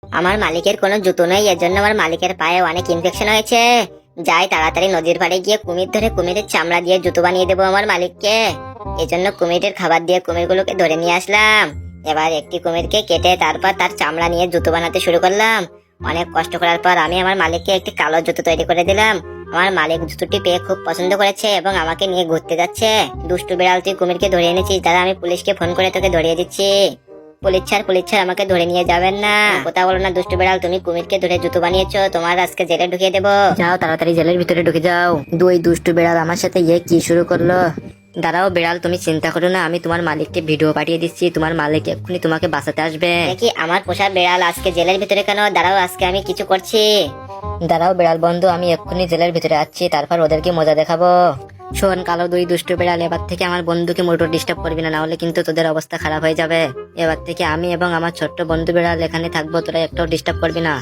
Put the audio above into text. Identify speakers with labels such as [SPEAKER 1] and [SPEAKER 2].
[SPEAKER 1] আমার মালিকের কোনো জুতো নেই, এর জন্য আমার মালিকের পায়ে অনেক ইনফেকশন হয়েছে। যাই তাড়াতাড়ি নদীর পাড়ে গিয়ে কুমির ধরে কুমিরের চামড়া দিয়ে জুতো বানিয়ে দেবো আমার মালিককে। এজন্য কুমিরের খাবার দিয়ে কুমিরগুলোকে ধরে নিয়ে আসলাম। এবার একটি কুমিরকে কেটে তারপর তার চামড়া নিয়ে জুতো বানাতে শুরু করলাম। অনেক কষ্ট করার পর আমি আমার মালিককে একটি কালো জুতো তৈরি করে দিলাম। আমার মালিক জুতোটি পেয়ে খুব পছন্দ করেছে এবং আমাকে নিয়ে ঘুরতে যাচ্ছে। দুষ্টু বিড়াল, তুই কুমিরকে ধরে এনেছিস, দাদা আমি পুলিশকে ফোন করে তোকে ধরিয়ে দিচ্ছি। পুলিশ স্যার আমাকে ধরে নিয়ে যাবেন না। কথা বলো না দুষ্টু বিড়াল, তুমি কুমিরকে ধরে জুতো বানিয়েছো, তোমার আজকে জেলে ঢুকিয়ে দেবো। যাও তাড়াতাড়ি জেলের ভিতরে ঢুকে যাও। দুই দুষ্টু বিড়াল আমার সাথে কি শুরু করলো। দাঁড়াও বিড়াল, তুমি চিন্তা করো না, আমি তোমার মালিককে ভিডিও পাঠিয়ে দিচ্ছি, তোমার মালিক এক্ষুনি তোমাকে বাঁচাতে আসবে। দেখি আমার পোষা বিড়াল আজকে জেলের ভিতরে কেন? দাঁড়াও, আজকে আমি কিছু করছি। দাঁড়াও বিড়াল বন্ধু, আমি এক্ষুনি জেলের ভিতরে আসছি, তারপর ওদেরকে মজা দেখাবো। শোন কালো দুই দুষ্টু বিড়াল, এবার থেকে আমার বন্ধুকে মোটো ডিস্টার্ব করবি না, হলে কিন্তু তোদের অবস্থা খারাপ হয়ে যাবে। এবার থেকে আমি এবং আমার ছোট্ট বন্ধু বিড়াল এখানে থাকবো, তোরা একটাও ডিস্টার্ব করবি না।